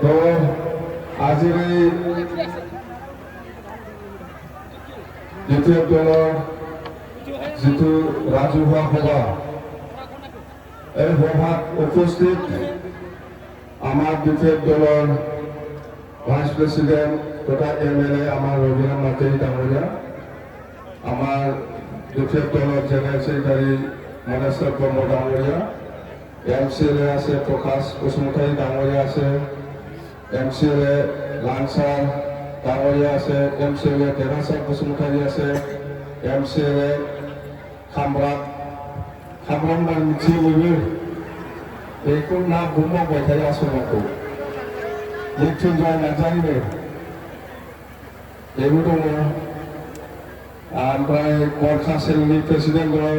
তো আজিৰ এই দ্বিতীয় দলৰ যিটো ৰাজহুৱা সভা, এই সভাত উপস্থিত আমাৰ দ্বিতীয় দলৰ ভাইস প্ৰেসিডেন্ট তথা MLA আমাৰ ৰবীন্দ্ৰ মাতেই ডাঙৰীয়া, আমাৰ দ্বিতীয় দলৰ জেনেৰেল সেক্ৰেটাৰী মনেশ্বৰ ব্ৰহ্ম ডাঙৰীয়া, MCLA আছে প্ৰকাশ বসুমতাৰী ডাঙৰীয়া আছে, MCLA লাঞ্চাৰ ডাঙৰীয়া আছে, MCLA দেৱাশৰ বসুমতাৰী আছে, MCLA খামৰাম মিथिয়ে বयबो बेखौ ना बुंबाय थायो आसमाखौ मृत्युंजय नार्जारिनो बेबो दङ, ओमफ्राय गरखा सेलनि प्रेसिडेन्ट दं,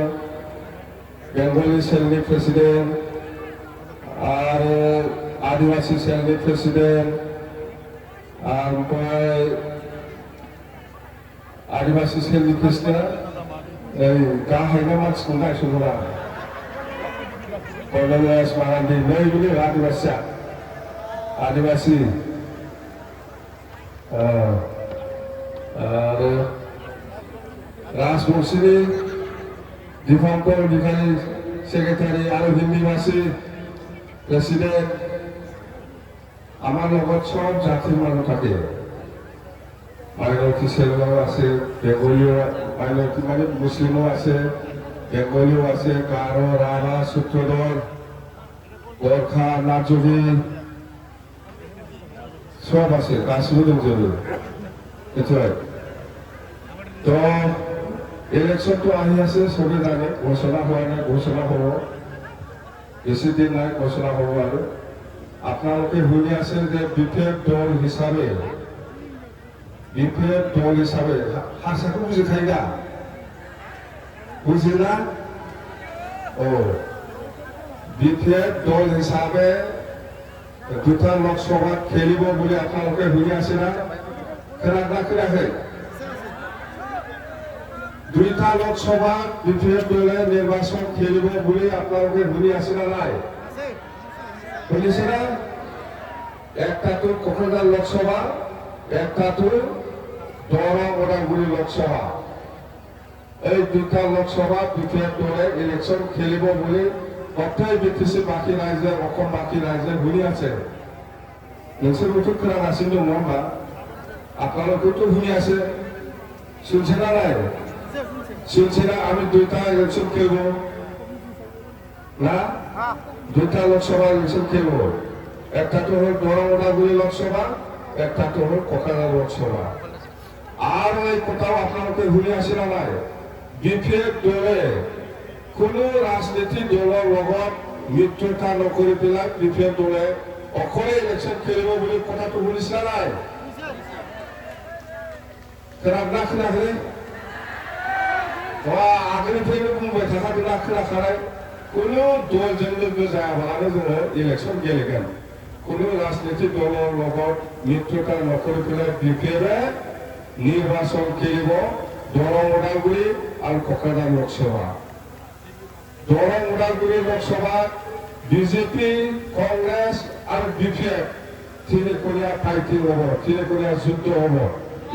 बेंगलि सेलनि प्रेसिडेन्ट आरो आदिवासी सेलनि प्रेसिडेन्ट, ओमफ्राय आदिवासी सेलनि प्रेसिडेन्ट गाहायना मानसिखौ नायसनहरा Cornelius Marandi, नै आदिवासी आरो राजबंशीनि दीपंकर अधिकारी सेक्रेटारी आरो हिन्दिभाषी प्रेसिडेन्ट, আমাৰ লগত সব জাতিৰ মানুহ থাকে, মাইনৰিটি চেলও আছে, বেংগলীও মাইনৰিটি মানে মুছলিমো আছে, বেংগলীও আছে, গাৰো, ৰাভা, সূত্ৰধৰ, গৰ্খা, নাজুলী সব আছে, গাছিবো দंजोबो এটাই। তো ইলেকশনটো আহি আছে, সবে জানে, ঘোষণা হোৱা নাই, ঘোষণা হ'ব, বেছি দিন নাই, ঘোষণা হ'ব। আৰু আপোনালোকে শুনি আছে যে বিপিএফ দল হিচাপে ভাষাটো বুজিখায় না, বুঝিনা? বিপিএফ দল হিচাপে দুটা লোকসভাত খেলিব বুলি আপোনালোকে শুনি আছে না? खोनादोंना खोनायाखै? দুইটা লোকসভাত বিপিএফ দলে নিৰ্বাচন খেলিব বুলি আপোনালোকে শুনি আছে না নাই? শুনিছে না? একটাতো কোকৰাঝাৰ লোকসভা, একটাতো দৰং ওদালগুৰি লোকসভা। এই দুটা লোকসভাত বিপিএফ দলে ইলেকশন খেলিব বুলি গোটেই বিটিচিবাসী ৰাইজে, অসমবাসী ৰাইজে শুনি আছে। নोंसोरबोथ' खोनागासिनो दं नङा होमबा? আপোনালোকেতো শুনি আছে, শুনছে না নাই? শুনছে না? আমি দুইটা ইলেকশন খেলব না, দুইটা লোকসভা ইলেকশন খেলব, একটাতো হল দরং ওদালগুৰি লোকসভা, একটাতো হল কোকৰাঝাৰ লোকসভা। আর এই কথাও আপনাদেরকে শুনি আছে না নাই? বিপিএফ দলে কোনো রাজনীতি দলের লগত মিত্রতা নকৰি পেলাই বিপিএফ দলে অকলে ইলেকশন খেলিব বুলি কথাটো শুনিছে না নাই? खोनादोंना खोनायाखै? आगोलनिफ्रायनो बुंबाय थाखादोंना खोनाखानाय, কোনো দলजों लोगो जायाबालानो जोङो इलेक्शन गेलेगोन, কোনো राजनीति दलेर লগত मित्रता नकरि पेলাই बिपिएफे নির্বাচন খেলিব দরং ওদালগুৰি আৰু কোকৰাঝাৰ লোকসভা। দৰং ওদালগুৰি লোকসভা বিজেপি, কংগ্ৰেস আৰু বিপিএফ তিনিকোণীয়া ফাইটিং হ'ব, তিনিকোণীয়া যুদ্ধ হ'ব।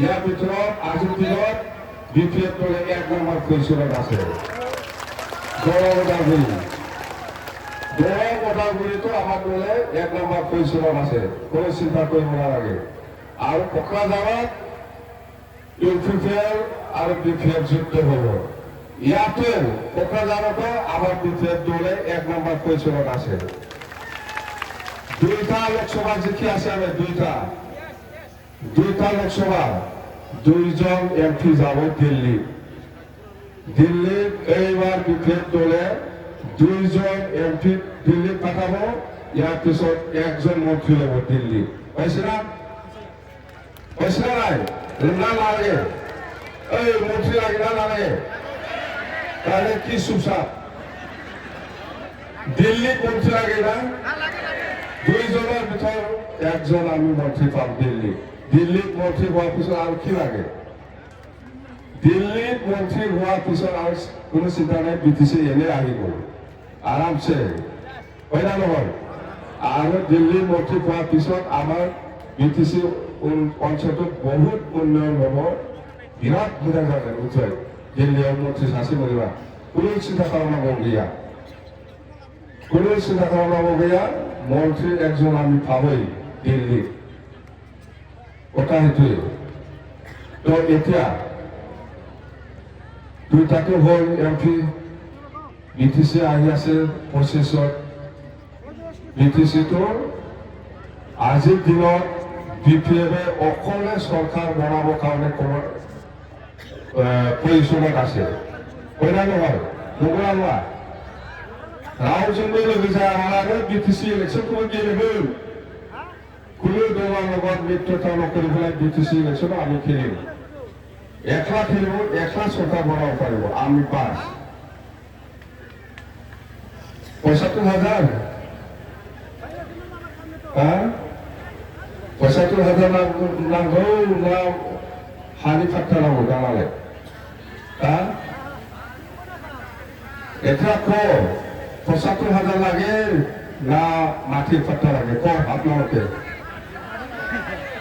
ইয়াৰ ভিতৰত আজিৰ দিনত বিপিএফ দলে 1 নম্বৰ পজিশ্যনত আছে। দৰং ওদালগুৰিতো আমাৰ দলে 1 নম্বৰ পজিশ্যনত আছে, কোনো চিন্তা কৰিব নালাগে। আৰু কোকৰাঝাৰত ইউপিপিএল আৰু বিপিএফ যুদ্ধ হ'ব। ইয়াতে কোকৰাঝাৰতো আমাৰ বিপিএফ দলে 1 নম্বৰ পজিশ্যনত আছে। দুইটা লোকসভা জিকি আছে, আমি দুইটা লোকসভা 2জন এমপি যাব দিল্লীত। এইবাৰ বিপিএফ দলে 2জন এমপি দিল্লীত পাঠাব, ইয়াৰ পিছত 1জন মন্ত্ৰী ল'ব দিল্লীত। পাইছে না? পাইছে না নাই? না লাগে? এই মন্ত্রী লাগে না লাগে? তাহলে কি চুপচাপ? দিল্লিত মন্ত্রী লাগে না? 2জনের ভিতর 1জন আমি মন্ত্রী পাম দিল্লিত মন্ত্রী হওয়ার পিছত আর কি লাগে? দিল্লিত মন্ত্রী হওয়ার পিছত আর কোনো চিন্তা নাই, বিটিসি এনে আহিব আরামসে, হয় না নহয়? আৰু দিল্লী মন্ত্ৰী পোৱাৰ পিছত আমাৰ BTC অঞ্চলটোত বহুত উন্নয়ন হ'ব বিৰাট মোটা जागोन নিশ্চয় দিল্লীयाव মন্ত্ৰী सासे मोनोबा কোনো চিন্তা खालामनांगौ गैया কোনো চিন্তা खालामनांगौ गैया মন্ত্ৰী একজন আমি পাবই দিল্লী কথা সেইটোৱে তো এতিয়া দুটাকে হ'ল MP BTC আহি আছে প্ৰচেছত BTCটো আজিৰ দিনত BPF-এ অকলে চৰকাৰ বনাবৰ কাৰণে পজিশ্যনত আছে হয় না নহয় নকৰা নহয় ৰাওজনবো लोगो जायालानो BTC इलेक्शनखौबो गेलेगोन কোনো দলৰ লগত মিত্ৰতা নকৰি পেলাই BTC ইলেকশ্যনত আমি খেলিম একলা খেলিব একলা চৰকাৰ বনাব পাৰিব আমি পাছ ৭৫,০০০ ৭৫,০০০ নাंगौ ना हानि फाट्टा नांगौ दालाय এটা কো ৭৫,০০০ লাগে না মাটির ফাট্টা লাগে কো আপনাকে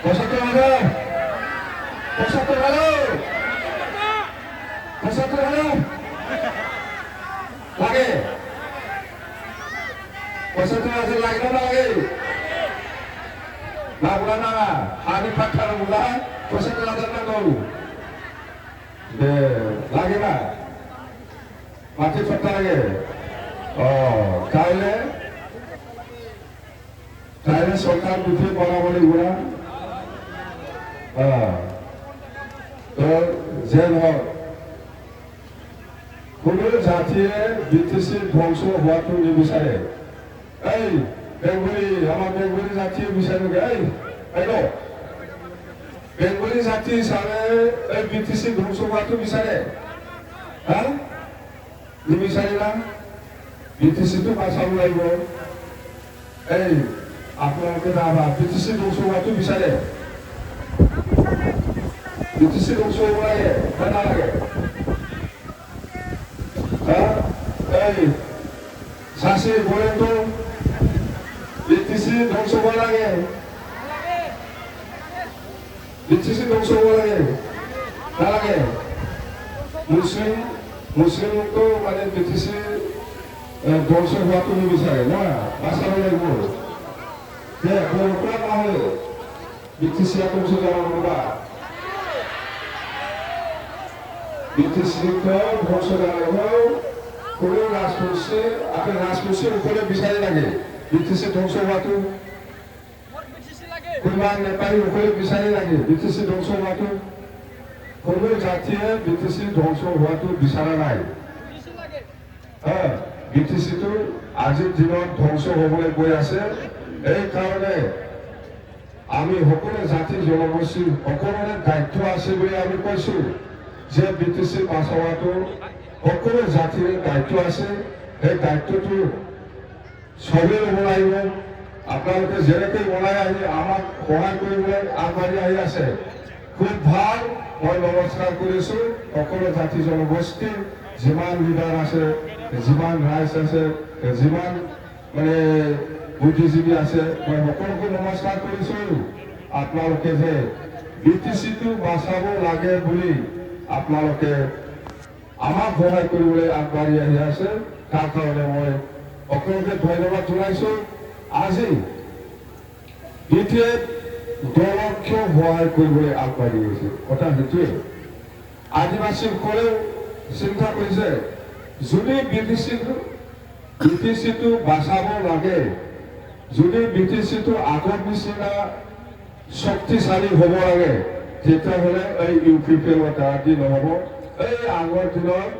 ৭৫,০০০ ৭৫,০০০ লাগে ৭৫,০০০ লাগে না লাগে না বলা না হানি ফাট্টা বলা ৭৫,০০০ নাंगौ দে লাগে না মাটির ফাট্টা লাগে তাহলে সরকার বুঝে বরাবরই ওরা তো যেন হোক কোনো জাতিয়ে BTC ধ্বংস হওয়াটো নিবিচাৰে এই বেঙ্গলি আমাৰ বেঙ্গলি জাতি বিচাৰে এই বেঙ্গলি জাতি হিসাবে এই BTC ধ্বংস হওয়াটো বিচাৰে হ্যাঁ নিবিচাৰে না BTCটো বাঁচাব লাগিব এই আপোনালোকে নাভাবা BTC ধ্বংস হোৱাটো বিচাৰে BTC ধ্বংস হ'ব লাগে বা নালাগে এই সাঁচি বলেতো BTC ধ্বংস হ'ব লাগে BTC ধ্বংস হ'ব লাগে নালাগে মুছলিমটো মানে BTC ধ্বংস হওয়াটো নিবিচাৰে না বাঁচাব লাগিব বৰপৰা নহ'লে BTC ধ্বংস যাব নোৱাৰা BTCটো ধ্বংস জানালেও কোনো ৰাজপক্ষে ওপৰে বিচাৰি লাগে BTC ধ্বংস হোৱাটো কোনোবা নেপালী ওপৰে বিচাৰি লাগে BTC ধ্বংস হোৱাটো কোনো জাতিয়ে BTC ধ্বংস হোৱাটো বিচৰা নাই BTCটো আজিৰ দিনত ধ্বংস হ'বলৈ গৈ আছে এই কাৰণে আমি সকলো জাতি জনগোষ্ঠীৰ সকলোৰে দায়িত্ব আছে বুলি আমি কৈছো যে BTC বাঁচোৱাটো সকলো জাতিৰ দায়িত্ব আছে এই দায়িত্বটো সবে ল'ব লাগিব আপোনালোকে যেনেকৈ ওলাই আহি আমাক সহায় কৰিবলৈ আগবাঢ়ি আহি আছে খুব ভাল মই নমস্কাৰ কৰিছো সকলো জাতি জনগোষ্ঠীৰ যিমান লিডাৰ আছে যিমান ৰাইজ আছে যিমান মানে বুদ্ধিজীৱী আছে মই সকলোকে নমস্কাৰ কৰিছো আপোনালোকে যে BTCটো বাঁচাব লাগে বুলি আপোনালোকে আমাক সহায় কৰিবলৈ আগবাঢ়ি আহি আছে তাৰ কাৰণে মই সকলোকে ধন্যবাদ জনাইছো আজি BPF দলক কিয় সহায় কৰিবলৈ আগবাঢ়ি গৈছে কথা সেইটোৱে আদিবাসীসকলেও চিন্তা কৰিছে যদি BTCটো বাঁচাব লাগে যদি BTCটো আগৰ নিচিনা শক্তিশালী হ'ব লাগে তেতিয়াহ'লে এই UPPৰ দ্বাৰা দি নহ'ব এই আগৰ দিনত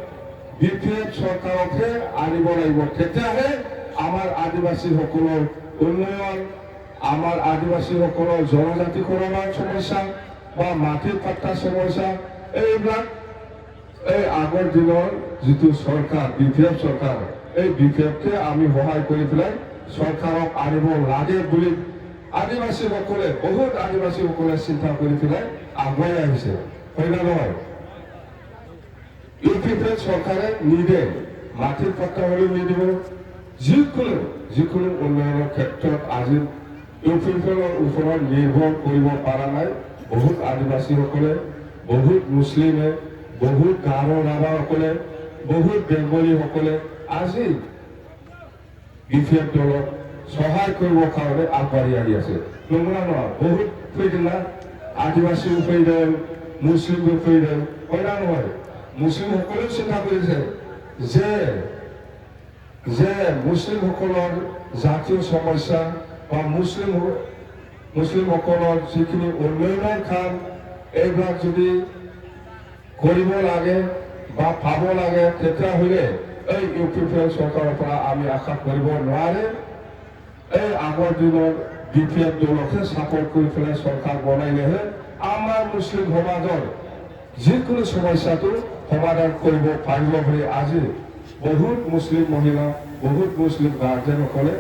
BPF চৰকাৰকহে আনিব লাগিব তেতিয়াহে আমাৰ আদিবাসীসকলৰ উন্নয়ন আমাৰ আদিবাসীসকলৰ জনজাতিকৰণৰ সমস্যা বা মাটিৰ পাট্টা সমস্যা এইবিলাক এই আগৰ দিনৰ যিটো চৰকাৰ BPF চৰকাৰ এই BPFকে আমি সহায় কৰি পেলাই চৰকাৰক আনিব লাগে বুলি আদিবাসীসকলে বহুত আদিবাসীসকলে চিন্তা কৰি পেলাই আগুৱাই আহিছে হয় না নহয় UPPF চৰকাৰে নিদিয়ে মাটিৰ পাট্টা হ'লেও নিদিব যিকোনো উন্নয়নৰ ক্ষেত্ৰত আজি ইউপিপিএলৰ ওপৰত নিৰ্ভৰ কৰিব পৰা নাই। বহুত আদিবাসীসকলে, বহুত মুছলিমে, বহুত গাৰো ৰাভাসকলে, বহুত বেংগলীসকলে আজি বিপিএফ দলক সহায় কৰিবৰ কাৰণে আগবাঢ়ি আহি আছে। নমুনা নহয়, বহুত ফৈদে না, আদিবাসীও ফৈদে, মুছলিমো ফৈদে, হয় না নহয়? মুছলিমসকলেও চিন্তা কৰিছে যে মুছলিমসকলৰ জাতীয় সমস্যা বা মুছলিমসকলৰ যিখিনি উন্নয়নৰ কাম এইবিলাক যদি কৰিব লাগে বা পাব লাগে, তেতিয়াহ'লে এই ইউপিপিএল চৰকাৰৰ পৰা আমি আশা কৰিব নোৱাৰে। এই আগৰ দিনৰ বিপিএফ দলকে ছাপোৰ্ট কৰি পেলাই চৰকাৰ বনাইলেহে আমাৰ মুছলিম সমাজৰ যিকোনো সমস্যাটো সমাধান কৰিব পাৰিব বুলি আজি বহুত মুছলিম মহিলা, বহুত মুছলিম গাৰ্জেনসকলে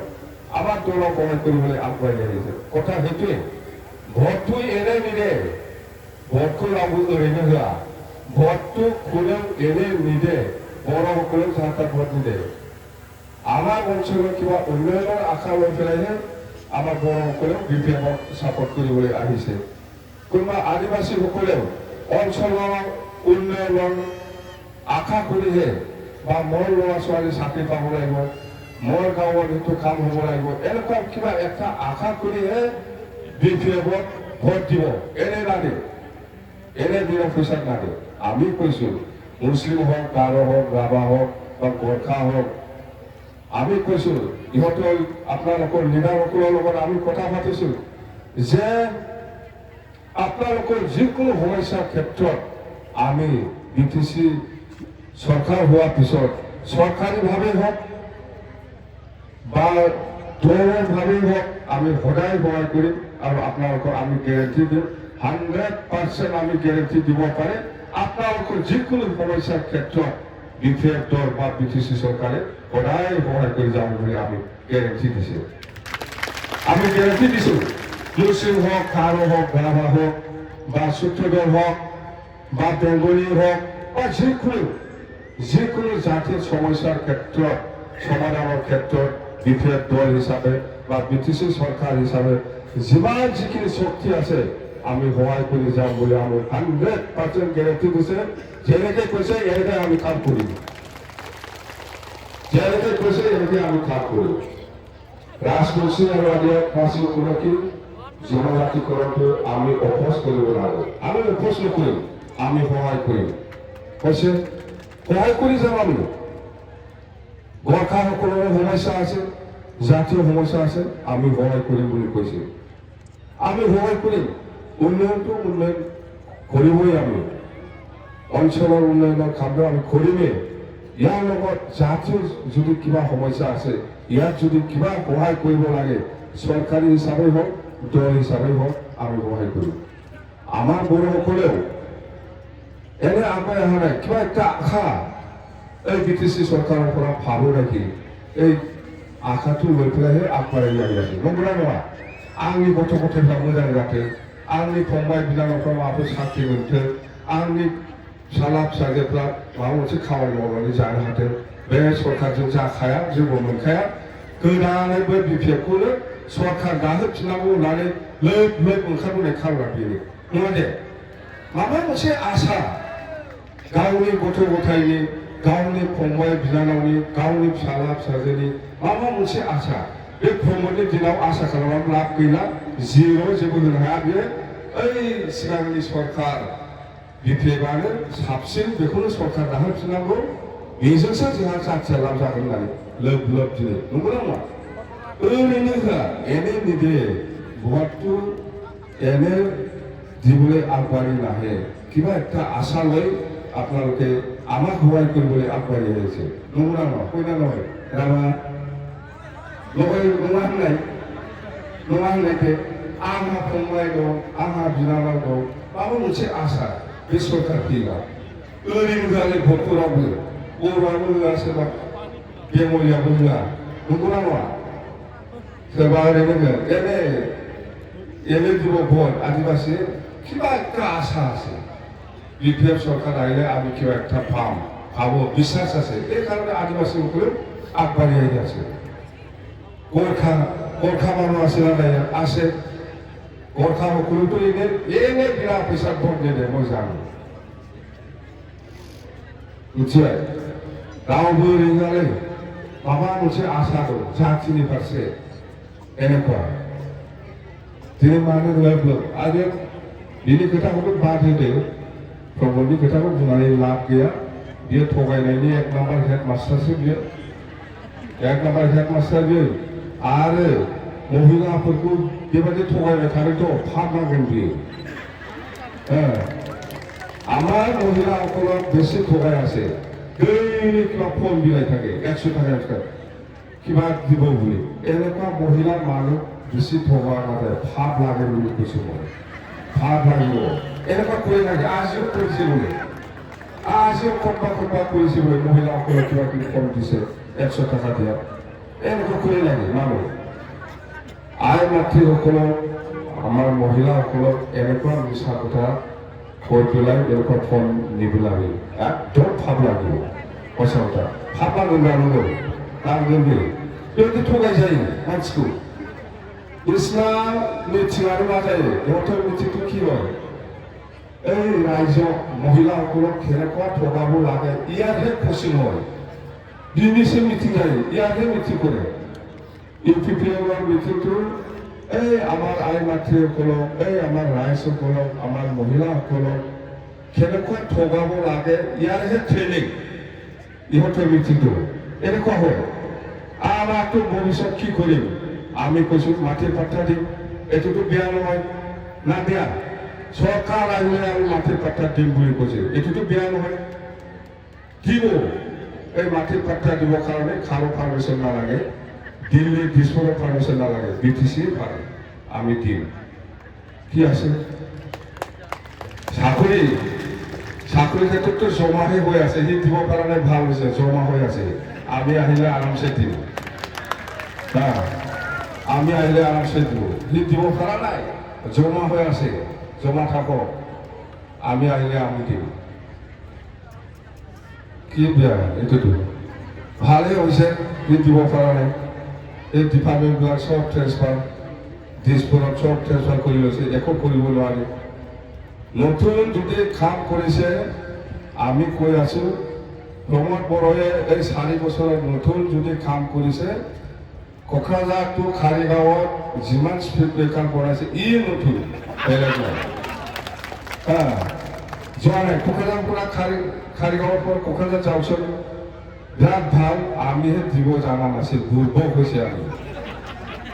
আমাৰ দলক সহায় কৰিবলৈ আগবাঢ়ি আহিছে। কথা সেইটোৱে, ভোটটো এনে নিদিয়ে, ভোটটো এনে হোৱা, ভোটটো কোনেও এনে নিদিয়ে, বড়োসকলেও যাহাতাত ভোট নিদিয়ে। আমাৰ অঞ্চলৰ কিবা উন্নয়নৰ আশা লৈ পেলাইহে আমাৰ বড়োসকলেও বিপিএফক ছাপোৰ্ট কৰিবলৈ আহিছে। কোনোবা আদিবাসীসকলেও অঞ্চলৰ উন্নয়নৰ আশা কৰিহে বা মোৰ ল'ৰা ছোৱালী চাকৰি পাব লাগিব, মোৰ গাঁৱৰ সেইটো কাম হ'ব লাগিব, এনেকুৱা কিবা এটা আশা কৰিহে বিপিএফক ভোট দিব। এনে নাদে, এনে দিনৰ পিছত নাদে। আমি কৈছোঁ মুছলিম হওক, গাৰো হওক, ৰাভা হওক বা গোৰ্খা হওক, আমি কৈছোঁ ইহঁতৰ আপোনালোকৰ লিডাৰসকলৰ লগত আমি কথা পাতিছোঁ যে আপোনালোকৰ যিকোনো সমস্যাৰ ক্ষেত্ৰত আমি বিটিচি চৰকাৰ হোৱাৰ পিছত চৰকাৰীভাৱে হওক বা দলীয়ভাৱেই হওক আমি সদায় সহায় কৰিম আৰু আপোনালোকক আমি গেৰেণ্টি দিম, 100% আমি গেৰেণ্টি দিব পাৰে আপোনালোকৰ যিকোনো সমস্যাৰ ক্ষেত্ৰত বিপিএফ দল বা বিটিচি চৰকাৰে সদায় সহায় কৰি যাম বুলি আমি গেৰেণ্টি দিছোঁ। আমি গেৰেণ্টি দিছোঁ, মুছলিম হওক, গাৰো হওক, ৰাভা হওক বা চুত্ৰদল হওক বা বেংগলী হওক বা যিকোনো জাতিৰ সমস্যাৰ ক্ষেত্ৰত সমাধানৰ ক্ষেত্ৰত বিপিএফ দল হিচাপে বা বিটিচি চৰকাৰ হিচাপে যিমান যিখিনি শক্তি আছে আমি সহায় কৰি যাম বুলি আমি 100% গেৰেণ্টি দিছে। যেনেকৈ কৈছে এনেকৈ আমি কাম কৰিম, যেনেকৈ কৈছে এনেকৈ আমি কাম কৰিম। ৰাজবংশী আৰু আদিবাসী গৰাকী জনজাতিকৰণটো আমি অপোজ কৰিব লাগে, আমি অপোজ নকৰিম, আমি সহায় কৰিম। কৈছে সহায় কৰি যাম। আমি গোৰ্খাসকলৰ সমস্যা আছে, জাতীয় সমস্যা আছে, আমি সহায় কৰিম বুলি কৈছে। আমি সহায় কৰিম, উন্নয়নটো উন্নয়ন কৰিবই। আমি অঞ্চলৰ উন্নয়নৰ কামটো আমি কৰিমেই। ইয়াৰ লগত জাতীয় যদি কিবা সমস্যা আছে, ইয়াত যদি কিবা সহায় কৰিব লাগে, চৰকাৰী হিচাপে হওক, দল হিচাপে হওক, আমি সহায় কৰিম। আমাৰ বড়োসকলেও এনে আগুৱাই অহা নাই, কিবা একটা আশা এই বিটিচি চৰকাৰৰ পৰা ভাবো নেকি, এই আশাটো লৈ পেলাইহে আগবাঢ়ি আহি আছে। नंगौना नङा? आंनि गथ' गथायफ्रा मोजां जाथों, आंनि फंबाय बिनानावफ्रा माबाफोर साख्रि मोनथों, आंनि फिसाला फिसाजोफ्रा माबा मोनसे खामानि मावनानै जानो हाथों। बे सरकारजों जाखाया, जोंबो मोनखाया। गोदानै बे बिपिएफखौनो सरकार दाहोफिननांगौ होननानै लोब लोब ओंखारबोनाय खार'ना बेनो नङा दे। माबा मोनसे आसा गावनि गथ' गथायनि, गावनि फंबाय बिनानावनि, गावनि फिसाला फिसाजोनि माबा मोनसे आसा। बे प्रमदनि दिनाव आसा खालामनानै लाब गैला, जिर' जेबो होनो हाया। बे ओइ सिगांनि सरकार बिपिएफआनो साबसिन, बेखौनो सरकार दाहोफिननांगौ, बेजोंसो जोंहा जाथिया लाब जागोन होननानै लोब लोब दिनै। नंगौना नङा? ओरैनो होआ, एने निदिए ভোটটো এনে দিবলৈ আগবাঢ়ি নাহে, কিবা একটা আশা লৈ আপোনালোকে আমাক সহায় কৰিবলৈ আগবাঢ়ি আহিছে। নমুনা নহয়, কইনা নহয়, ৰাভা लगाय नङा होननायखाय आंहा फंबाय दं, आंहा बिनानाव दं, माबा मोनसे आसा बे सरकार फैला। ओरैनो होआलै भोटखौ रावबो, बर'आबो होआ, सोरबा बेंगलियाबो होआ। नंगौना नङा? सोरबा ओरैनो होआ, এনে দিব ভোট আদিবাসী, কিবা একটা আশা আছে বিপিএফ সরকার আইলে আমি কিবা একটা পাবো বিশ্বাস আছে। এই কারণে আদিবাসীসকলেও আগবাঢ়ি আহি আছে। গৰ্খা মানুহ আছে না নাই আছে গৰ্খা সকলোতো এনে বিনা পইচাত ভোট নিদিয়ে মই জানো मिथिबाय रावबो रोङालै माबा मोनसे आसा दं जाथिनि फारसे এনেকুৱা दिनै मानो रोङाब्ला आरो बिनि खोथाखौथ' बाद होदो प्रमदनि खोथाखौ बुंनानै लाब गैया बियो थगायनायनि एक नाम्बार हेड मास्टारसो बियो एक नाम्बार हेड मास्टार बियो आरो महिलाफोरखौ बेबायदि थगायबाय थादोंथ' फाब नांगोन बियो আমার মহিলাসকলক বেছি ঠগাই আছে ডেইলি কিবা ফোন বিলাই থাকে 100 টাকা কিবা দিব বুলি এনেকুৱা মহিলা মানুহ বেছি ঠগা নাযায় ভাব লাগে বুলি কৈছো মই ভাব লাগিব এনেকুৱা কৰি লাগে আজিও কৰিছে বোলে আজিও কবা কৰিছে বোলে মহিলাসকলক কিবা কিবি কম দিছে 100 টাকা দিয়া এনেকুৱা কৰি লাগে মানুহ আই মাতৃসকলক আমাৰ মহিলাসকলক এনেকুৱা মিছা কথা কৈ পেলাই এনেকুৱা ফোন নিবিলাবি একদম ভাব লাগিব পইচা কথা ভাব নাগোন নাগোন बेबायदि थगाय जायो मानसिखौ बिसिना मिथिङानो मा जायो इহঁতৰ মিটিংটো কি হয় এই ৰাইজক মহিলাসকলক কেনেকুৱা ঠগাব লাগে ইয়াতহে কচিং হয় বিনিছে মিটিং যায় ইয়াতহে মিটিং কৰে ইউপিপিএলৰ মিটিংটো এই আমাৰ আই মাতৃসকলক এই আমাৰ ৰাইজসকলক আমাৰ মহিলাসকলক কেনেকুৱা ঠগাব লাগে ইয়াৰহে ট্ৰেইনিং ইহঁতৰ মিটিংটো এনেকুৱা হয় আমাকতো ভৱিষ্যত কি কৰিম আমি কৈছোঁ মাটিৰ পাত্তা দিম এইটোতো বেয়া নহয় না বেয়া চৰকাৰ আহিলে আৰু মাটিৰ পাত্তা দিম বুলি কৈছে এইটোতো বেয়া নহয় দিব এই মাটিৰ পাত্তা দিবৰ কাৰণে খাৰো পাৰ্মিশ্যন নালাগে দিল্লী দিছপুৰৰ পাৰ্মিশ্যন নালাগে বিটিচি পাৰে আমি দিম কি আছে চাকৰি ক্ষেত্ৰততো জমাহে হৈ আছে সি দিবৰ কাৰণে ভাল হৈছে জমা হৈ আছে আমি আহিলে আৰামছে দিম আমি আহিলে আৰামছে দিব সি দিব পৰা নাই জমা হৈ আছে জমা থাকক আমি আহিলে আমি দিম কি বেয়া এইটোতো ভালেই হৈছে সি দিব পৰা নাই এই ডিপাৰ্টমেণ্টবিলাক চব ট্ৰেন্সফাৰ দিছপুৰত চব ট্ৰেন্সফাৰ কৰি লৈছে একো কৰিব নোৱাৰি নতুন যদি কাম কৰিছে আমি কৈ আছোঁ প্ৰমোদ বড়োৱে এই 4 বছৰত নতুন যদি কাম কৰিছে কোকৰাঝাৰ টু খাৰিগাঁৱত যিমান স্পীড ব্ৰেকাৰ বনাইছে ই নতুন বেলেগ নহয় যোৱা নাই কোকৰাঝাৰৰ পৰা খাৰিগাঁৱৰ পৰা কোকৰাঝাৰ যাওকচোন বিৰাট ভাল আমিহে দিব জানা নাছিল দুৰ্ভোগ হৈছে আমি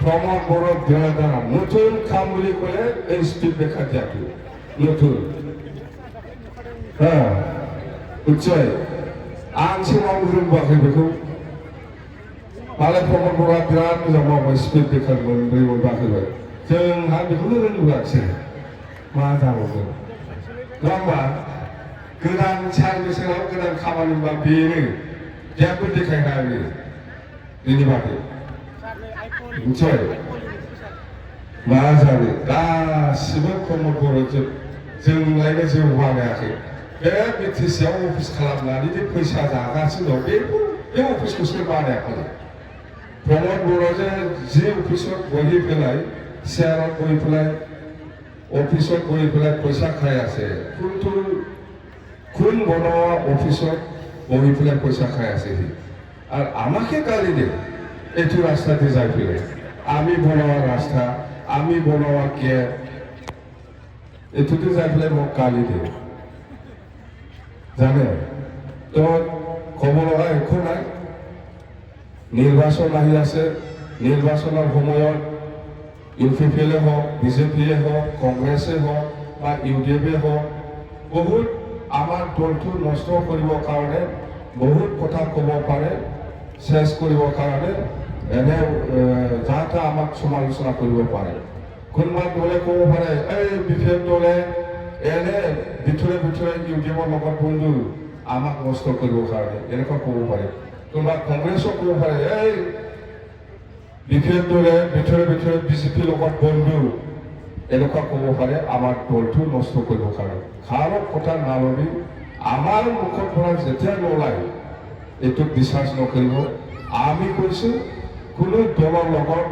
প্ৰমোদ বড়োৰ দ্বাৰা নতুন কাম বুলি ক'লে এই স্পীড ব্ৰেকাৰ দিয়াটো নতুন নিশ্চয় आं सिगाङाव रोंबाखै बेखौ मालाय प्रमोद बर'आ बिराद मोजां मावबाय स्पिड ब्रेकार मोनब्रै मोनबाखैबाय जोंहा बेखौनो रोंबोआखिसै मा जाबावगोन नङा होमबा गोदान सार्भिसाव गोदान खामानि होनबा बेनो जेबो देखायनो हाया बेयो बेनि बागै मिथिबाय मा जानो गासिबो प्रमोद बर' जोंलायनो जौगानायाखै बे बिटिसिआव अफिस खालामनानै जे फैसा जागासिनो दं बे अफिसखौ सोर बानायाखै प्रमोद बर'जों जि अफिसत बहि पेलाय চেয়াৰত বহি পেলাই অফিসত বহি পেলাই পইচা খাই আছে কোন বনোৱা অফিসত বহি পেলাই পইচা খাই আছে সি আৰ আমাকে গালি দে এইটো ৰাস্তাতে যাই পেলাই আমি বনোৱা ৰাস্তা আমি বনোৱা কেব এইটোতে যাই পেলাই মোক গালি দে জানে তো ক'ব লগা একো নাই নিৰ্বাচন আহি আছে নিৰ্বাচনৰ সময়ত ইউপিপিএলে হওক বিজেপিয়ে হওক কংগ্ৰেছে হওক বা ইউডিএফে হওক বহুত আমাৰ দলটো নষ্ট কৰিবৰ কাৰণে বহুত কথা ক'ব পাৰে চেষ্টা কৰিবৰ কাৰণে এনে যাতে আমাক সমালোচনা কৰিব পাৰে কোনোবা দলে ক'ব পাৰে এই বিজেপি দলে এনে ভিতৰে ইউডিএফৰ লগত বন্ধু আমাক নষ্ট কৰিবৰ কাৰণে এনেকুৱা ক'ব পাৰে কোনোবা কংগ্ৰেছক ক'ব পাৰে এই বিজেপি দলে ভিতৰে বিজেপিৰ লগত বন্ধু এনেকুৱা ক'ব পাৰে আমাৰ দলটো নষ্ট কৰিবৰ কাৰণে কাৰো কথা নাভাবি আমাৰ মুখৰ পৰা যেতিয়া নোলায় এইটো বিশ্বাস নকৰিব আমি কৈছোঁ কোনো দলৰ লগত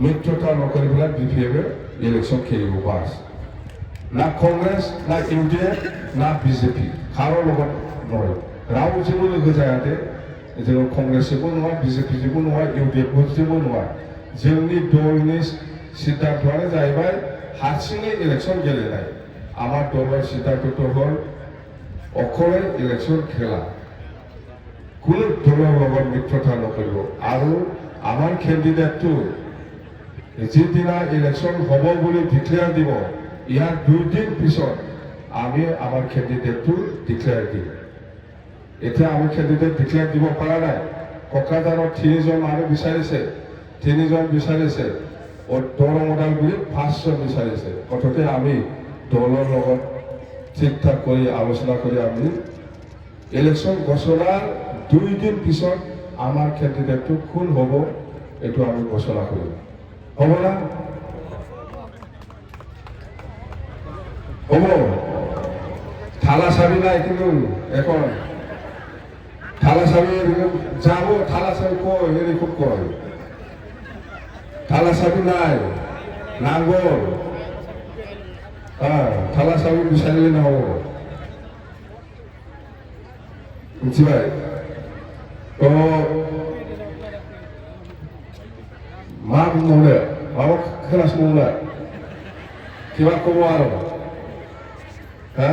মিত্ৰতা নকৰি পেলাই BPF ইলেকশ্যন খেলিব বাছ না কংগ্ৰেছ না UDF না BJP কাৰো লগত নহয় रावजोंबो लोगो जायादे जों कंग्रेसजोंबो नङा BJPजोंबो नङा UDFजोंबो नङा जोंनि दलनि सिद्धान्तआनो जाहैबाय हारसिङै इलेक्शन गेलेनाय আমার দলের সিদ্ধান্ত হল অকলে ইলেকশন খেলা কোনো দলের লগত মিত্রতা নকৰিব আৰু আমার ক্যান্ডিডেটটো যেদিনা ইলেকশন হব বুলি ডিক্লেয়ার দিব ইয়ার 2 দিন পিছত আমি আমার ক্যান্ডিডেটটো ডিক্লেয়ার দিম এতিয়া আমি ক্যান্ডিডেট ডিক্লেয়ার দিব পৰা নাই কক্ৰাঝাৰত 3 জন মানুহ বিচাৰিছে ও দৰং ওদালগুৰিত 5 জন বিচাৰিছে কথাতে আমি দলৰ লগত ঠিকঠাক কৰি আলোচনা কৰি আমি ইলেকশন ঘোষণাৰ 2 দিন পিছত আমাৰ ক্যান্ডিডেটটো কোন হ'ব এটো আমি ঘোষণা কৰিম হ'ব না হ'ব থালা চাবি নাই কিন্তু এখন থালা চাবি যাব থালা চাবি কয় হেৰি খুব কয় থালা চাবি নাই নাঙ্গল থালা চাবি বিচাৰিলে নহ'ব মিथिबाय তো मा बुंबावनो माबा खोनासंबावनो किबा खबर हा